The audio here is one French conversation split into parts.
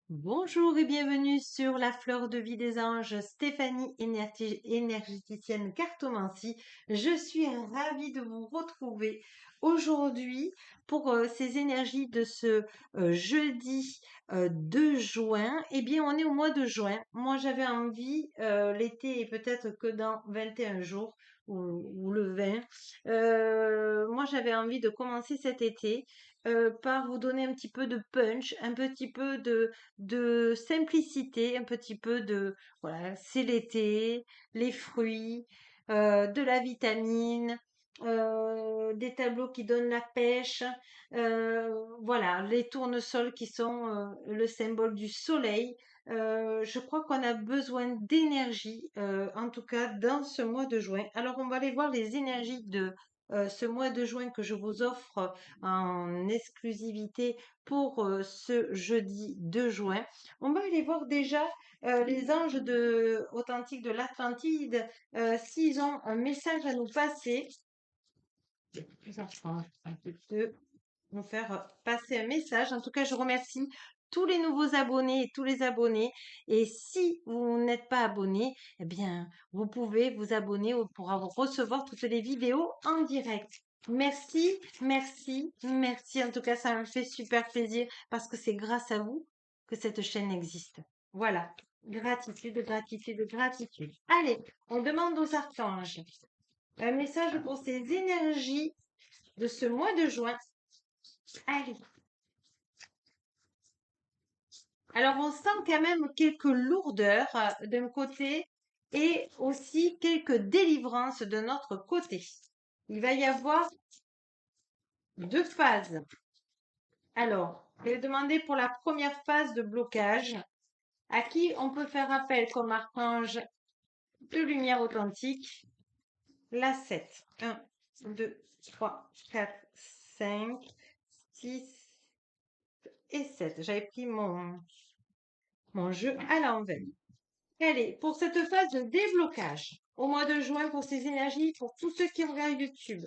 Bonjour et bienvenue sur la fleur de vie des anges, Stéphanie, énergéticienne cartomancie. Je suis ravie de vous retrouver aujourd'hui pour ces énergies de ce jeudi 2 juin. Eh bien, on est au mois de juin. Moi, j'avais envie, l'été est peut-être que dans 21 jours ou le 20. Moi, j'avais envie de commencer cet été par vous donner un petit peu de punch, un petit peu de simplicité, un petit peu de, voilà, c'est l'été, les fruits, de la vitamine, des tableaux qui donnent la pêche, voilà, les tournesols qui sont le symbole du soleil. Je crois qu'on a besoin d'énergie, en tout cas dans ce mois de juin. Alors, on va aller voir les énergies de ce mois de juin que je vous offre en exclusivité pour ce jeudi 2 juin. On va aller voir déjà les anges authentiques de l'Atlantide, s'ils ont un message à nous passer. Les enfants, un peu de nous faire passer un message. En tout cas, je remercie tous les nouveaux abonnés et tous les abonnés. Et si vous n'êtes pas abonné, eh bien, vous pouvez vous abonner pour recevoir toutes les vidéos en direct. Merci, merci, merci. En tout cas, ça me fait super plaisir parce que c'est grâce à vous que cette chaîne existe. Voilà. Gratitude, gratitude, gratitude. Allez, on demande aux archanges un message pour ces énergies de ce mois de juin. Allez. Alors, on sent quand même quelques lourdeurs d'un côté et aussi quelques délivrances de notre côté. Il va y avoir deux phases. Alors, je vais demander pour la première phase de blocage à qui on peut faire appel comme archange de lumière authentique. La 7. 1, 2, 3, 4, 5, 6 et 7. J'avais pris mon jeu à l'envers. Allez, pour cette phase de déblocage, au mois de juin, pour ces énergies, pour tous ceux qui regardent YouTube.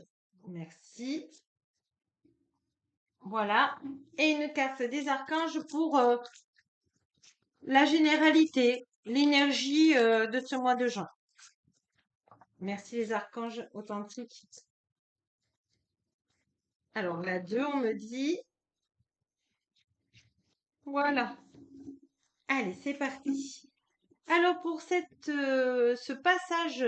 Merci. Voilà. Et une carte des archanges pour la généralité, l'énergie de ce mois de juin. Merci les archanges authentiques. Alors, la 2, on me dit. Voilà. Allez, c'est parti. Alors pour ce passage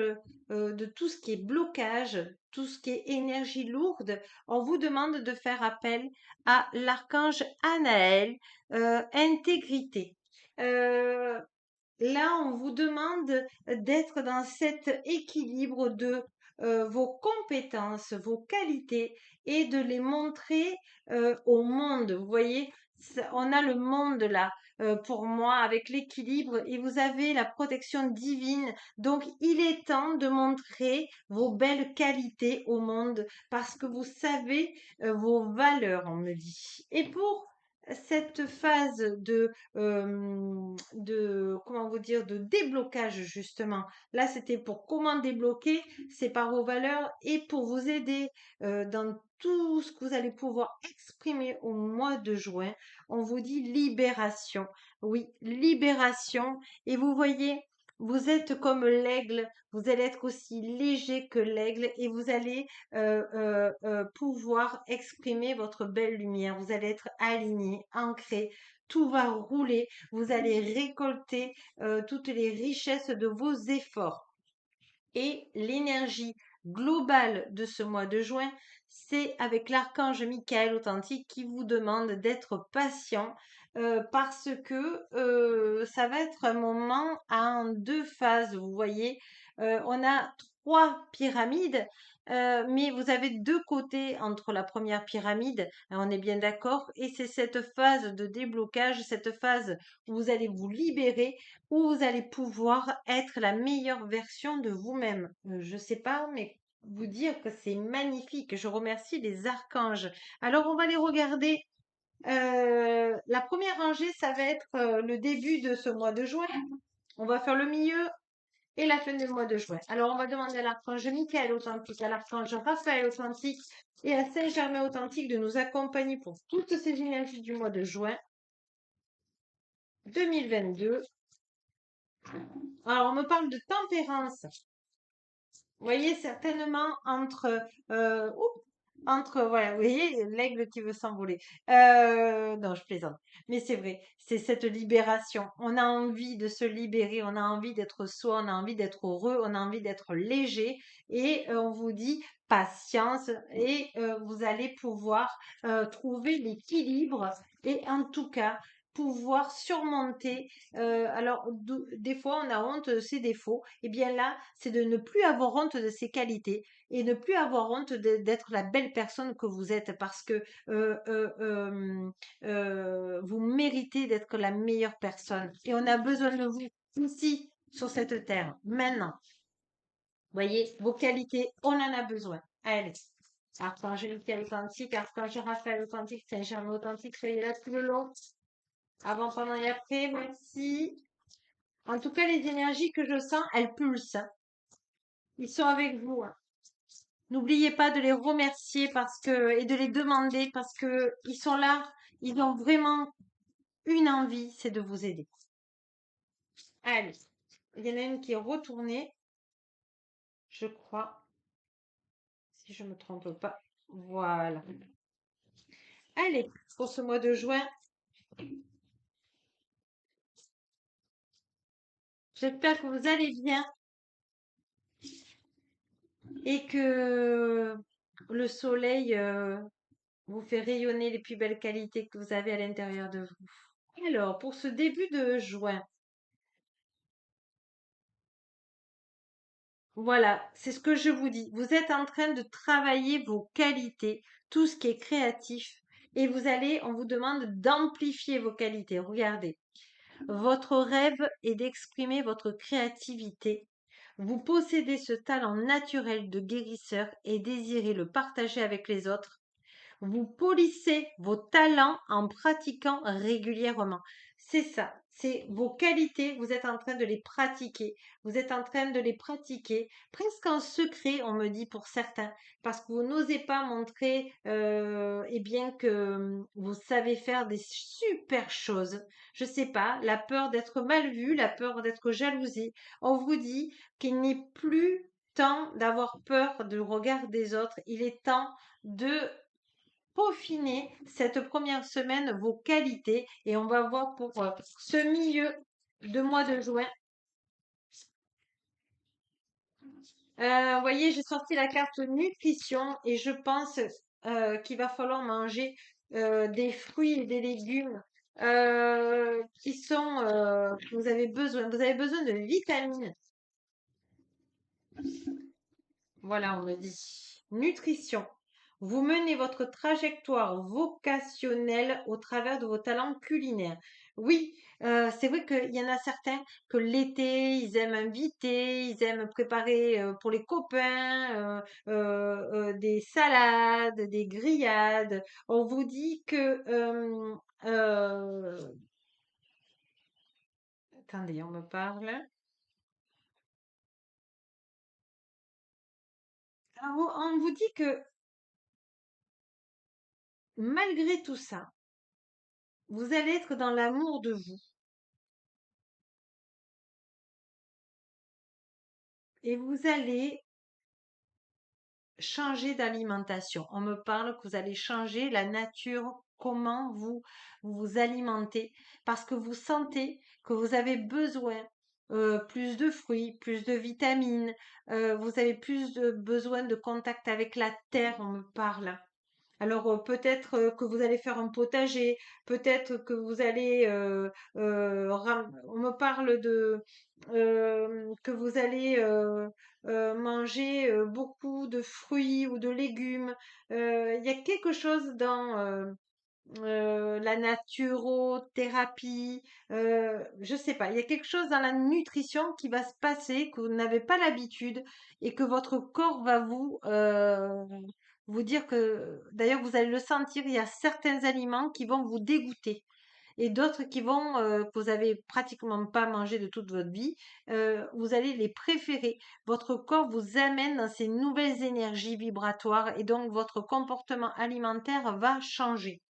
de tout ce qui est blocage, tout ce qui est énergie lourde, on vous demande de faire appel à l'archange Anaël, intégrité. Là, on vous demande d'être dans cet équilibre de vos compétences, vos qualités et de les montrer au monde. Vous voyez, on a le monde là pour moi avec l'équilibre et vous avez la protection divine. Donc, il est temps de montrer vos belles qualités au monde parce que vous savez vos valeurs, on me dit. Et pour cette phase comment vous dire, de déblocage justement. Là, c'était pour comment débloquer, c'est par vos valeurs et pour vous aider dans tout ce que vous allez pouvoir exprimer au mois de juin. On vous dit libération. Oui, libération. Et vous voyez, vous êtes comme l'aigle, vous allez être aussi léger que l'aigle et vous allez pouvoir exprimer votre belle lumière. Vous allez être aligné, ancré, tout va rouler. Vous allez récolter toutes les richesses de vos efforts. Et l'énergie globale de ce mois de juin, c'est avec l'archange Michael authentique qui vous demande d'être patient parce que ça va être un moment en deux phases. Vous voyez, on a trois pyramides, mais vous avez deux côtés entre la première pyramide, hein, on est bien d'accord, et c'est cette phase de déblocage, cette phase où vous allez vous libérer où vous allez pouvoir être la meilleure version de vous-même. Je sais pas, mais vous dire que c'est magnifique. Je remercie les archanges. Alors, on va les regarder. La première rangée, ça va être le début de ce mois de juin. On va faire le milieu et la fin du mois de juin. Alors, on va demander à l'archange Michael authentique, à l'archange Raphaël authentique et à Saint-Germain authentique de nous accompagner pour toutes ces énergies du mois de juin. 2022. Alors, on me parle de tempérance. Vous voyez, certainement voilà, vous voyez, l'aigle qui veut s'envoler. Non, je plaisante. Mais c'est vrai, c'est cette libération. On a envie de se libérer, on a envie d'être soi, on a envie d'être heureux, on a envie d'être léger. Et on vous dit patience et vous allez pouvoir trouver l'équilibre et en tout cas pouvoir surmonter. Alors, des fois, on a honte de ses défauts. Et bien là, c'est de ne plus avoir honte de ses qualités et ne plus avoir honte d'être la belle personne que vous êtes parce que vous méritez d'être la meilleure personne. Et on a besoin de vous ici, sur cette terre, maintenant. Voyez, vos qualités, on en a besoin. Allez. Archange Michael authentique, Archange Raphaël authentique, Saint-Germain authentique, soyez là tout le long. Avant, pendant et après, merci. En tout cas, les énergies que je sens, elles pulsent, hein. Ils sont avec vous, hein. N'oubliez pas de les remercier et de les demander parce que ils sont là. Ils ont vraiment une envie, c'est de vous aider. Allez. Il y en a une qui est retournée, je crois, si je me trompe pas. Voilà. Allez, pour ce mois de juin, j'espère que vous allez bien et que le soleil vous fait rayonner les plus belles qualités que vous avez à l'intérieur de vous. Alors, pour ce début de juin, voilà, c'est ce que je vous dis. Vous êtes en train de travailler vos qualités, tout ce qui est créatif, et on vous demande d'amplifier vos qualités. Regardez, votre rêve est d'exprimer votre créativité. Vous possédez ce talent naturel de guérisseur et désirez le partager avec les autres. Vous polissez vos talents en pratiquant régulièrement. C'est ça, c'est vos qualités, vous êtes en train de les pratiquer. Vous êtes en train de les pratiquer presque en secret, on me dit pour certains, parce que vous n'osez pas montrer eh bien que vous savez faire des super choses. Je sais pas, la peur d'être mal vu, la peur d'être jalousé. On vous dit qu'il n'est plus temps d'avoir peur du regard des autres. Il est temps de peaufiner cette première semaine vos qualités et on va voir pour ce milieu de mois de juin. Vous voyez, j'ai sorti la carte nutrition et je pense qu'il va falloir manger des fruits et des légumes que vous avez besoin. Vous avez besoin de vitamines. Voilà, on me dit. Nutrition. Vous menez votre trajectoire vocationnelle au travers de vos talents culinaires. Oui, c'est vrai qu'il y en a certains que l'été, ils aiment inviter, ils aiment préparer pour les copains des salades, des grillades. On vous dit que... attendez, on me parle. Alors, on vous dit que malgré tout ça, vous allez être dans l'amour de vous. Et vous allez changer d'alimentation. On me parle que vous allez changer la nature, comment vous vous alimentez, parce que vous sentez que vous avez besoin plus de fruits, plus de vitamines, vous avez plus de besoin de contact avec la terre, on me parle. Alors peut-être que vous allez faire un potager, peut-être que vous allez, on me parle de que vous allez manger beaucoup de fruits ou de légumes. Il y a quelque chose dans la naturothérapie, je sais pas, il y a quelque chose dans la nutrition qui va se passer que vous n'avez pas l'habitude et que votre corps va vous dire que, d'ailleurs vous allez le sentir, il y a certains aliments qui vont vous dégoûter et d'autres que vous avez pratiquement pas mangé de toute votre vie, vous allez les préférer. Votre corps vous amène dans ces nouvelles énergies vibratoires et donc votre comportement alimentaire va changer.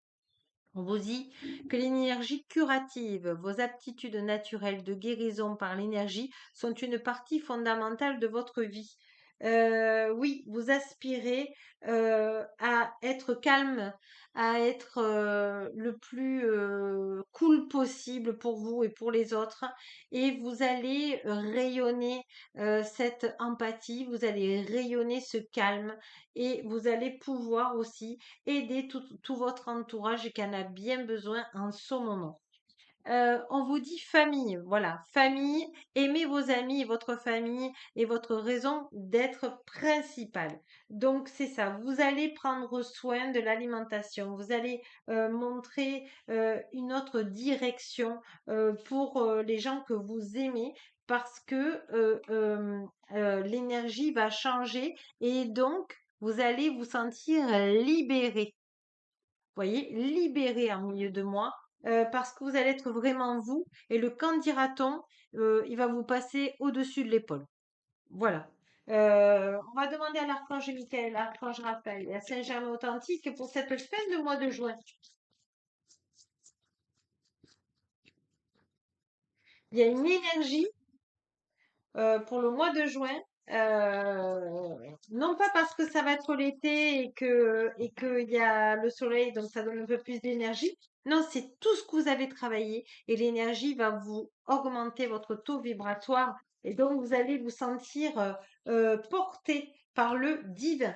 On vous dit que l'énergie curative, vos aptitudes naturelles de guérison par l'énergie sont une partie fondamentale de votre vie. Oui, vous aspirez à être calme, à être le plus cool possible pour vous et pour les autres. Et vous allez rayonner cette empathie, vous allez rayonner ce calme et vous allez pouvoir aussi aider tout votre entourage qui en a bien besoin en ce moment. On vous dit famille, voilà, famille, aimez vos amis et votre famille est votre raison d'être principale. Donc c'est ça, vous allez prendre soin de l'alimentation, vous allez montrer une autre direction pour les gens que vous aimez parce que l'énergie va changer et donc vous allez vous sentir libéré, voyez, libéré en milieu de moi, parce que vous allez être vraiment vous, et le quand dira-t-on, il va vous passer au-dessus de l'épaule. Voilà. On va demander à l'archange Michael, à l'archange Raphaël et à Saint-Germain authentique pour cette fin de mois de juin. Il y a une énergie pour le mois de juin. Non pas parce que ça va être l'été et qu'il y a le soleil, donc ça donne un peu plus d'énergie. Non, c'est tout ce que vous avez travaillé et l'énergie va vous augmenter votre taux vibratoire et donc vous allez vous sentir porté par le divin.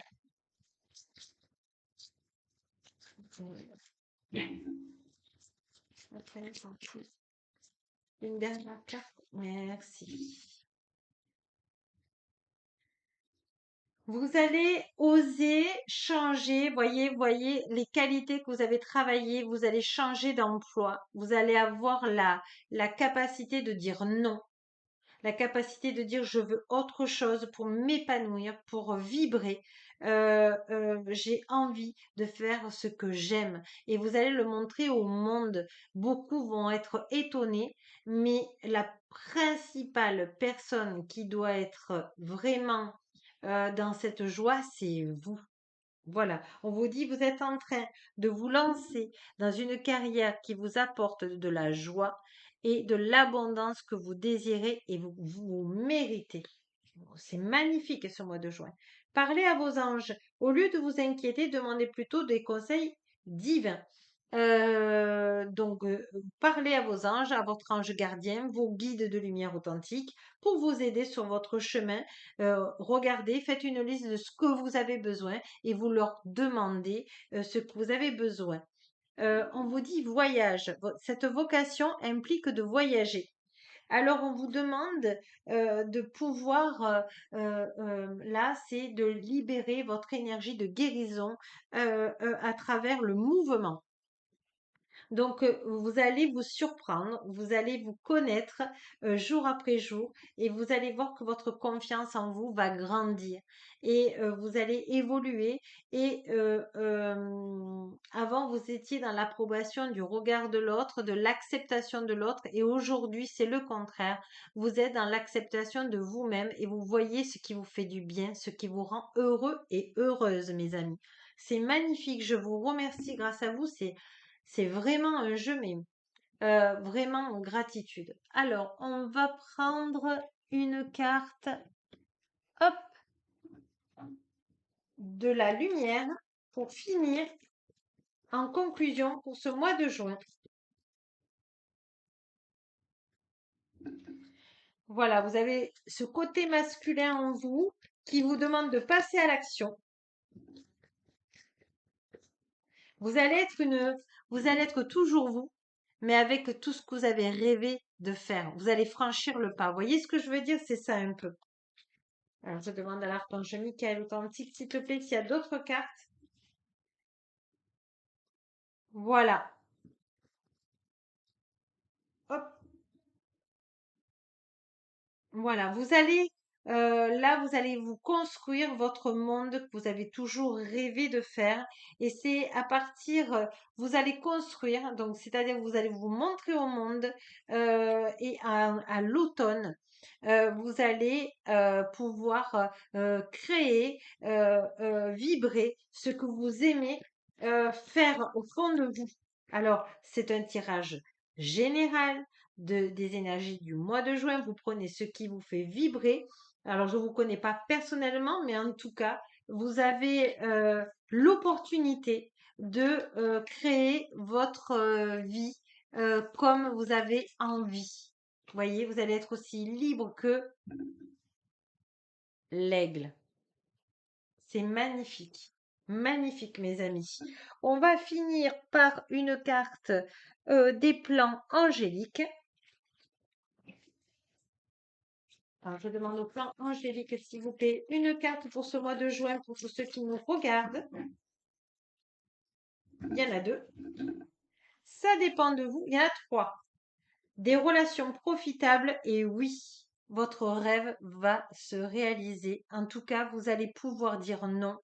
Une dernière carte. Merci. Vous allez oser changer, voyez les qualités que vous avez travaillées, vous allez changer d'emploi, vous allez avoir la capacité de dire non, la capacité de dire je veux autre chose pour m'épanouir, pour vibrer. J'ai envie de faire ce que j'aime et vous allez le montrer au monde. Beaucoup vont être étonnés, mais la principale personne qui doit être vraiment dans cette joie, c'est vous. Voilà, on vous dit, vous êtes en train de vous lancer dans une carrière qui vous apporte de la joie et de l'abondance que vous désirez et vous méritez. C'est magnifique ce mois de juin. Parlez à vos anges. Au lieu de vous inquiéter, demandez plutôt des conseils divins. Parlez à vos anges, à votre ange gardien, vos guides de lumière authentique pour vous aider sur votre chemin. Regardez, faites une liste de ce que vous avez besoin et vous leur demandez ce que vous avez besoin. On vous dit voyage. Cette vocation implique de voyager. Alors, on vous demande de pouvoir, là, c'est de libérer votre énergie de guérison à travers le mouvement. Donc, vous allez vous surprendre, vous allez vous connaître jour après jour et vous allez voir que votre confiance en vous va grandir et vous allez évoluer. Et avant, vous étiez dans l'approbation du regard de l'autre, de l'acceptation de l'autre et aujourd'hui, c'est le contraire. Vous êtes dans l'acceptation de vous-même et vous voyez ce qui vous fait du bien, ce qui vous rend heureux et heureuse, mes amis. C'est magnifique, je vous remercie grâce à vous, c'est vraiment un jeu, mais vraiment en gratitude. Alors, on va prendre une carte, hop, de la lumière pour finir en conclusion pour ce mois de juin. Voilà, vous avez ce côté masculin en vous qui vous demande de passer à l'action. Vous allez être vous allez être toujours vous, mais avec tout ce que vous avez rêvé de faire. Vous allez franchir le pas. Vous voyez ce que je veux dire? C'est ça un peu. Alors, je demande à l'archange Michael authentique, s'il te plaît, s'il y a d'autres cartes. Voilà. Hop. Voilà. Vous allez vous construire votre monde que vous avez toujours rêvé de faire. Et c'est à partir, vous allez construire, donc c'est-à-dire vous allez vous montrer au monde et à l'automne. Vous allez pouvoir créer, vibrer ce que vous aimez faire au fond de vous. Alors, c'est un tirage général des énergies du mois de juin. Vous prenez ce qui vous fait vibrer. Alors, je ne vous connais pas personnellement, mais en tout cas, vous avez l'opportunité de créer votre vie comme vous avez envie. Vous voyez, vous allez être aussi libre que l'aigle. C'est magnifique. Magnifique, mes amis. On va finir par une carte des plans angéliques. Alors, je demande au plan angélique, s'il vous plaît, une carte pour ce mois de juin pour tous ceux qui nous regardent. Il y en a 2. Ça dépend de vous. Il y en a 3. Des relations profitables et oui, votre rêve va se réaliser. En tout cas, vous allez pouvoir dire non,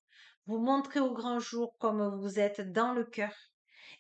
vous montrer au grand jour comme vous êtes dans le cœur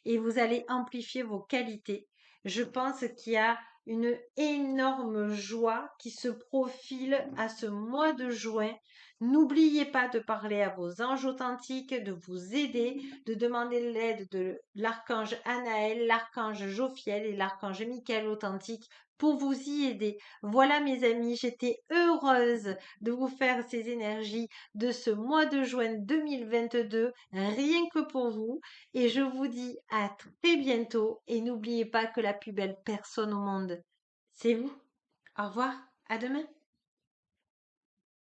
et vous allez amplifier vos qualités. Je pense qu'il y a une énorme joie qui se profile à ce mois de juin. N'oubliez pas de parler à vos anges authentiques, de vous aider, de demander l'aide de l'archange Anaël, l'archange Jophiel et l'archange Michael authentique pour vous y aider. Voilà mes amis, j'étais heureuse de vous faire ces énergies de ce mois de juin 2022, rien que pour vous. Et je vous dis à très bientôt et n'oubliez pas que la plus belle personne au monde, c'est vous. Au revoir, à demain.